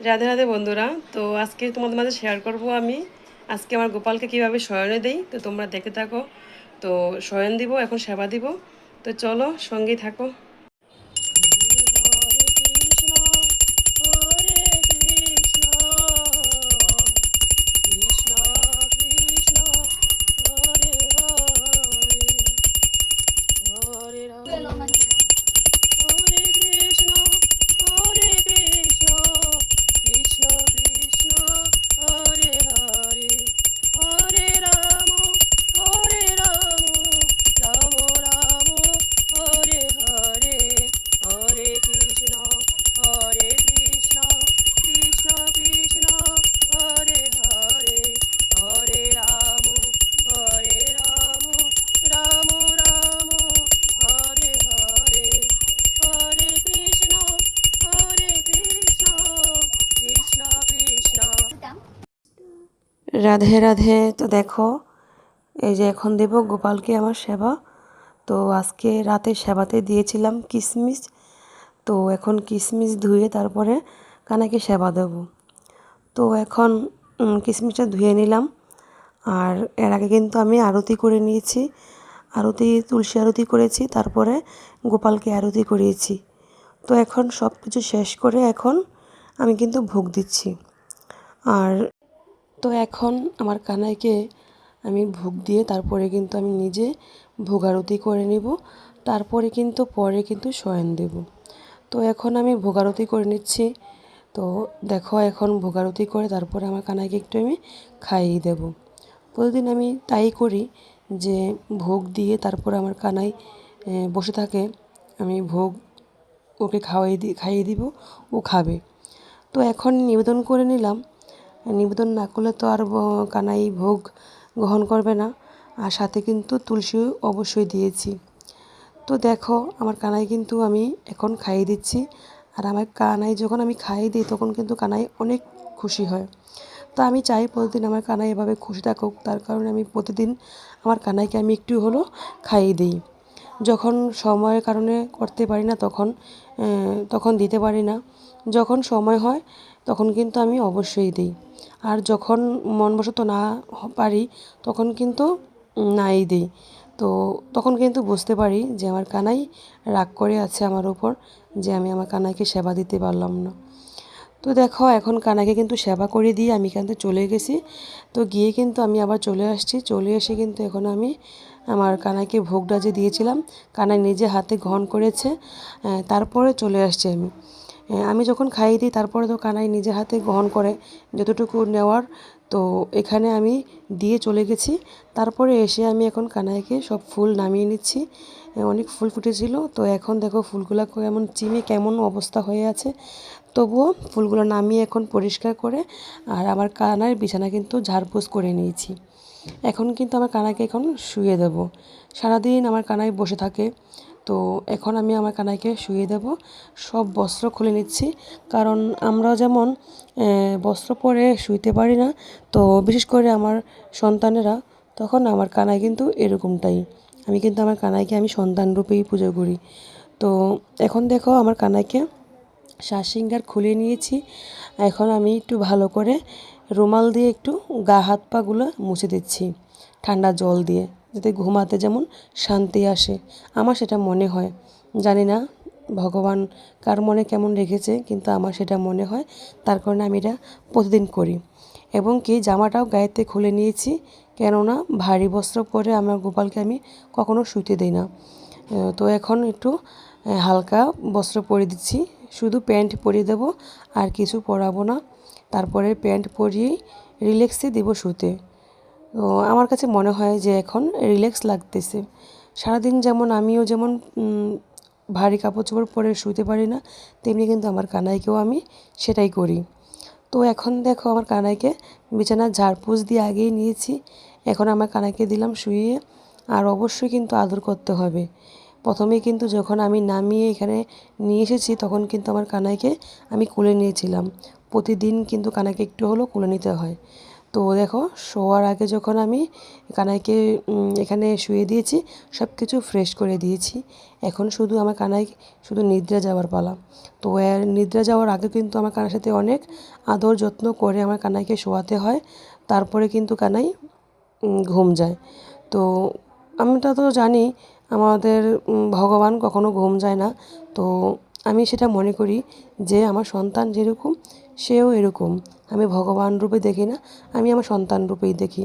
রাধে রাধে বন্ধুরা। তো আজকে তোমাদের মাঝে শেয়ার করব আমি আজকে আমার গোপালকে কিভাবে শয়নে দেই। তো তোমরা দেখতে থাকো। তো শয়ন দিব, এখন সেবা দিব। তো চলো, সঙ্গেই থাকো। রাধে রাধে। তো দেখো, এই যে এখন দেব গোপালকে আমার সেবা। তো আজকে রাতে সেবাতে দিয়েছিলাম কিশমিশ। তো এখন কিশমিশ ধুয়ে তারপরে কানাকে সেবা দেব। তো এখন কিশমিশটা ধুয়ে নিলাম। আর এর আগে কিন্তু আমি আরতি করে নিয়েছি। আরতি, তুলসী আরতি করেছি, তারপরে গোপালকে আরতি করিয়েছি। তো এখন সব কিছু শেষ করে এখন আমি কিন্তু ভোগ দিচ্ছি। আর তো এখন আমার কানাইকে আমি ভোগ দিয়ে তারপরে কিন্তু আমি নিজে ভোগ আরতি করে নিব। তারপরে কিন্তু পরে কিন্তু শয়ন দেব। তো এখন আমি ভোগ আরতি করে নিচ্ছি। তো দেখো, এখন ভোগ আরতি করে তারপরে আমার কানাইকে একটু আমি খাইয়ে দেব। প্রতিদিন আমি তাই করি যে ভোগ দিয়ে তারপরে আমার কানাই বসে থাকে, আমি ভোগ ওকে খাইয়ে দিব, ও খাবে। তো এখন নিবেদন করে নিলাম। নিবেদন না করলে তো আর কানাই ভোগ গ্রহণ করবে না। আর সাথে কিন্তু তুলসীও অবশ্যই দিয়েছি। তো দেখো, আমার কানাই কিন্তু আমি এখন খাইয়ে দিচ্ছি। আর আমার কানাই যখন আমি খাইয়ে দিই তখন কিন্তু কানাই অনেক খুশি হয়। তো আমি চাই প্রতিদিন আমার কানাই এভাবে খুশি থাকুক। তার কারণে আমি প্রতিদিন আমার কানাইকে আমি একটু হলেও খাইয়ে দিই। যখন সময়ের কারণে করতে পারি না তখন দিতে পারি না। যখন সময় হয় তখন কিন্তু আমি অবশ্যই দিই। আর যখন মনবশত না পারি তখন কিন্তু নাই দিই। তো তখন কিন্তু বুঝতে পারি যে আমার কানাই রাগ করে আছে আমার উপর, যে আমি আমার কানাইকে সেবা দিতে পারলাম না। তো দেখো, এখন কানাইকে কিন্তু সেবা করে দিয়ে আমি এখান থেকে চলে গেছি। তো গিয়ে কিন্তু আমি আবার চলে আসছি। চলে এসে কিন্তু এখন আমি আমার কানাইকে ভোগটা যে দিয়েছিলাম, কানাই নিজে হাতে গ্রহণ করেছে। তারপরে চলে আসছি আমি। আমি যখন খাইয়ে দিই তারপরে তো কানাই নিজে হাতে গ্রহণ করে যতটুকু নেওয়ার। তো এখানে আমি দিয়ে চলে গেছি। তারপরে এসে আমি এখন কানাইকে সব ফুল নামিয়ে নিচ্ছি। অনেক ফুল ফুটেছিল। তো এখন দেখো ফুলগুলো কেমন চিমে কেমন অবস্থা হয়ে আছে। তবুও ফুলগুলো নামিয়ে এখন পরিষ্কার করে আর আমার কানার বিছানা কিন্তু ঝাড়পোছ করে নিয়েছি। এখন কিন্তু আমার কানাইকে এখন শুয়ে দেব। সারাদিন আমার কানাই বসে থাকে। তো এখন আমি আমার কানাইকে শুয়ে দেব। সব বস্ত্র খুলে নিচ্ছি, কারণ আমরা যেমন বস্ত্র পরে শুইতে পারি না, তো বিশেষ করে আমার সন্তানেরা, তখন আমার কানাই কিন্তু এরকমটাই। আমি কিন্তু আমার কানাইকে আমি সন্তান রূপেই পুজো করি। তো এখন দেখো, আমার কানাইকে শ্বাস সিঙ্গার খুলে নিয়েছি। এখন আমি একটু ভালো করে রুমাল দিয়ে একটু গা হাত পাগুলো মুছে দিচ্ছি ঠান্ডা জল দিয়ে, যাতে ঘুমাতে যেমন শান্তি আসে। আমার সেটা মনে হয়, জানি না ভগবান কার মনে কেমন রেখেছে, কিন্তু আমার সেটা মনে হয়। তার কারণে আমি এটা প্রতিদিন করি। এবং কি জামাটাও গায়েতে খুলে নিয়েছি, কেননা ভারী বস্ত্র পরে আমার গোপালকে আমি কখনো শুতে দিই না। তো এখন একটু হালকা বস্ত্র পরিয়ে দিচ্ছি। শুধু প্যান্ট পরিয়ে দেবো, আর কিছু পরাবো না। তারপরে প্যান্ট পরিয়েই রিল্যাক্সে দেবো শুতে। তো আমার কাছে মনে হয় যে এখন রিল্যাক্স লাগতেছে। সারাদিন যেমন আমিও যেমন ভারী কাপড় চোপড় পরে শুতে পারি না, তেমনি কিন্তু আমার কানাইকেও আমি সেটাই করি। তো এখন দেখো, আমার কানাইকে বিছানার ঝাড়পোছ দিয়ে আগেই নিয়েছি। এখন আমার কানাইকে দিলাম শুইয়ে। আর অবশ্যই কিন্তু আদর করতে হবে। প্রথমেই কিন্তু যখন আমি নামিয়ে এখানে নিয়ে এসেছি তখন কিন্তু আমার কানাইকে আমি কোলে নিয়েছিলাম। প্রতিদিন কিন্তু কানাইকে একটু হলেও কোলে নিতে হয়। তো দেখো শোয়ার আগে যখন আমি কানাইকে এখানে শুয়ে দিয়েছি, সব কিছু ফ্রেশ করে দিয়েছি। এখন শুধু আমার কানাই শুধু নিদ্রা যাওয়ার পালা। তো নিদ্রা যাওয়ার আগে কিন্তু আমার কানার সাথে অনেক আদর যত্ন করে আমার কানাইকে শোয়াতে হয়, তারপরে কিন্তু কানাই ঘুম যায়। তো আমরা তো জানি আমাদের ভগবান কখনো ঘুম যায় না। তো আমি সেটা মনে করি যে আমার সন্তান যেরকম সেও এরকম। আমি ভগবান রূপে দেখি না, আমি আমার সন্তান রূপেই দেখি।